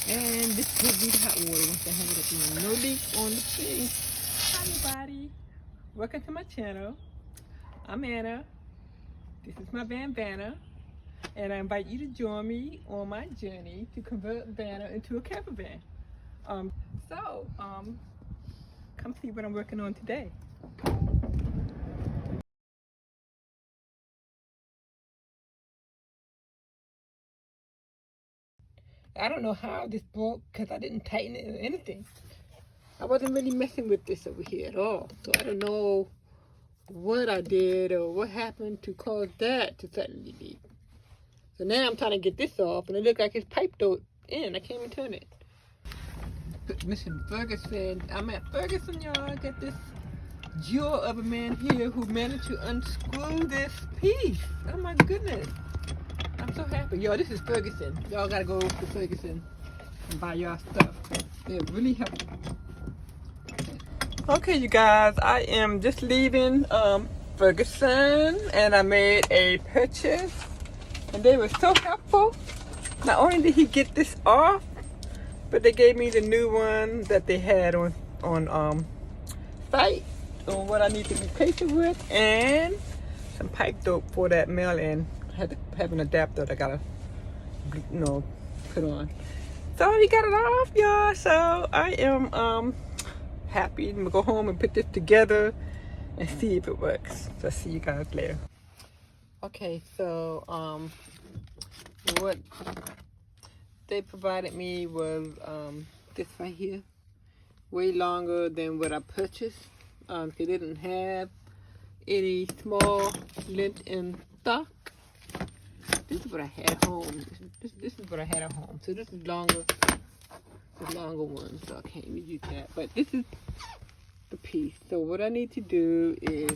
And this could be the hot water once I hang it up in. No leak on the thing. Hi everybody. Welcome to my channel. I'm Anna. This is my van Vanna. And I invite you to join me on my journey to convert Vanna into a camper van. Come see what I'm working on today. I don't know how this broke because I didn't tighten it or anything. I wasn't really messing with this over here at all. So I don't know what I did or what happened to cause that to suddenly leak. So now I'm trying to get this off and it looks like it's piped in. I can't even turn it. Listen, Ferguson, I'm at Ferguson, y'all. Got this jewel of a man here who managed to unscrew this piece. Oh my goodness. I'm so happy. Yo, this is Ferguson. Y'all gotta go to Ferguson and buy y'all stuff. They're really helpful. Okay, you guys, I am just leaving Ferguson and I made a purchase and they were so helpful. Not only did he get this off, but they gave me the new one that they had on site on what I need to replace it with, and some pipe dope for that mail-in. I had to have an adapter that I gotta, put on. So he got it off, y'all. So I am happy. I'm gonna go home and put this together and see if it works. So I'll see you guys later. Okay, so what they provided me was this right here, way longer than what I purchased. They didn't have any small lint in stock. This is what I had at home. This is what I had at home. So this is longer, the longer one. So I can't use that. But this is the piece. So what I need to do is,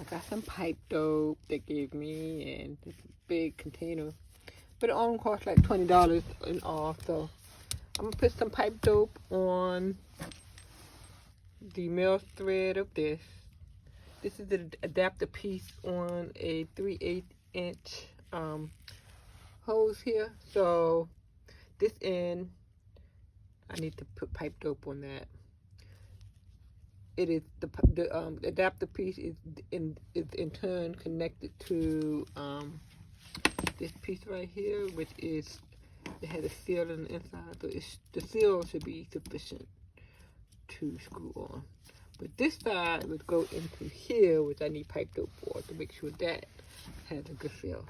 I got some pipe dope they gave me, and this big container. But it only cost like $20 in all. So I'm gonna put some pipe dope on the male thread of this. This is the adapter piece on a 3/8 inch hose here. So this end, I need to put pipe dope on that. It is the adapter piece is in turn connected to this piece right here, which is, it has a seal on the inside, so the seal should be sufficient to screw on. But this side would go into here, which I need pipe dope for to make sure that has a good seal.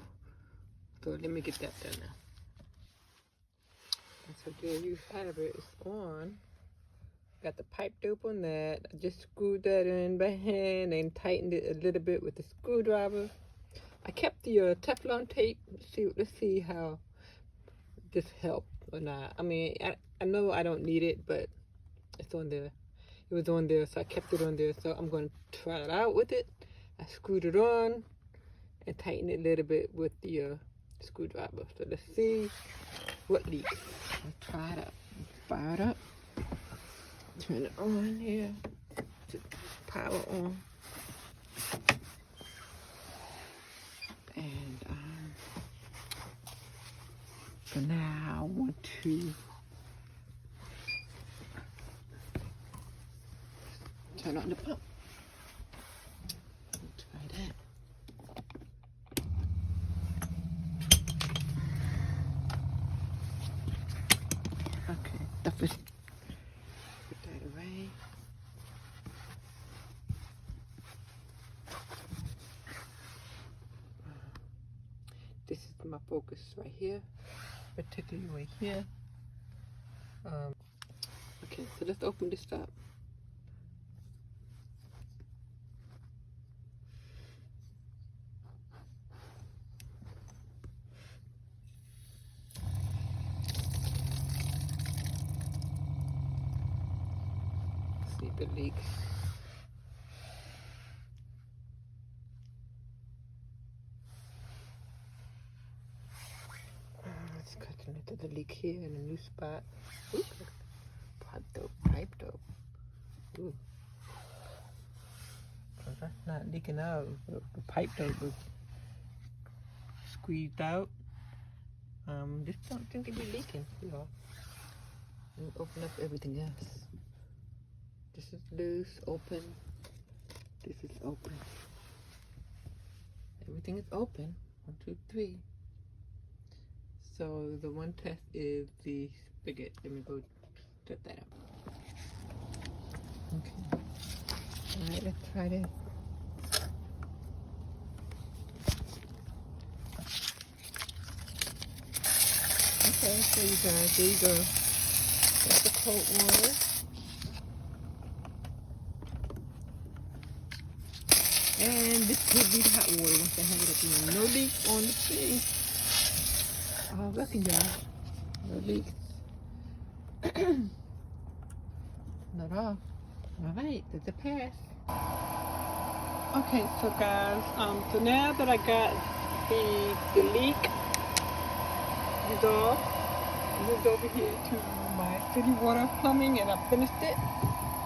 So let me get that done now. And so there you have it. It's on. Got the pipe dope on that. I just screwed that in by hand and tightened it a little bit with the screwdriver. I kept the Teflon tape. Let's see how this helped or not. I mean, I know I don't need it, but it's on there. It was on there, so I kept it on there. So I'm going to try it out with it. I screwed it on and tightened it a little bit with the screwdriver. So let's see what leaks. Let's try it out. Fire it up. Turn it on here. Power on. And so now I want to turn on the pump. Try that. Okay, that was, put that away. This is my focus right here, particularly right here. Okay, so let's open this up. See the leaks. Let's cut into the leak here in a new spot. Ooh, pipe dope. Ooh. So that's not leaking out. The pipe dope was squeezed out. This don't seem to be leaking, you know. and open up everything else. This is loose, open. This is open. Everything is open. 1, 2, 3. So the one test is the spigot. Let me go set that up. Okay. Alright, let's try this. Okay, so you guys, there you go. That's the cold water. And this could be the hot water once I have it up in there. No leaks on the thing. Oh, lucky y'all. No leaks. Not off. Alright, that's a pass. Okay, so guys, so now that I got the leak resolved, I moved over here to my city water plumbing and I finished it.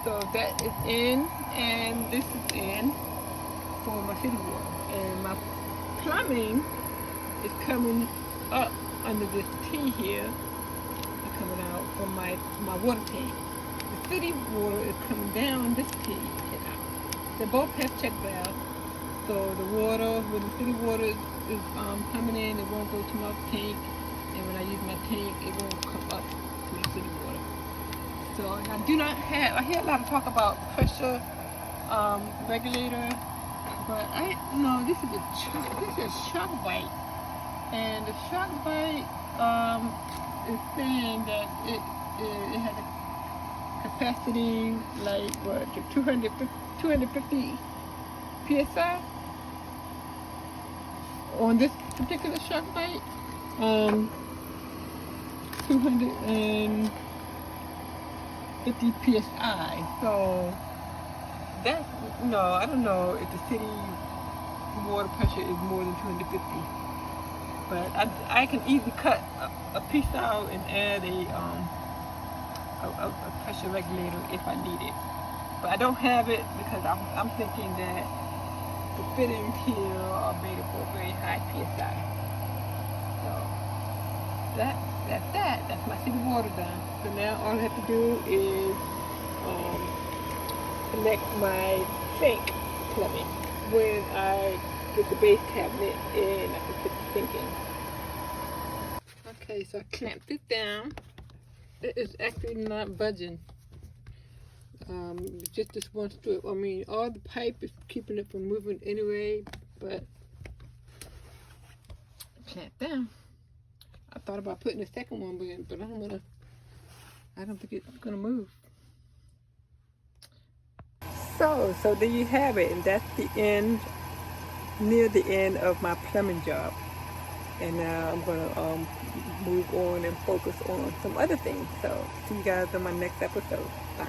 So that is in and this is in for my city water. And my plumbing is coming up under this T here, coming out from my water tank. The city water is coming down this T and out. They both have check valves, so the water, when the city water is coming in, it won't go to my tank, and when I use my tank, it won't come up to the city water. So, and I hear a lot of talk about pressure regulator, but this is a shock bite, and the shock bite is saying that it has a capacity like what, 250 psi on this particular shock bite. 250 psi. So that's, I don't know if the city water pressure is more than 250. But I can easily cut a piece out and add a pressure regulator if I need it. But I don't have it because I'm thinking that the fittings here are made for very high PSI. So that's that. That's my city water done. So now all I have to do is connect my sink plumbing. When I get the base cabinet in, I can put the sink in. Okay, so I clamped it down. It is actually not budging. Just this one strip. I mean, all the pipe is keeping it from moving anyway, but clamped down. I thought about putting a second one in, but I don't think it's gonna move. So there you have it, and that's the end, near the end of my plumbing job. And now I'm gonna move on and focus on some other things. So see you guys on my next episode. Bye.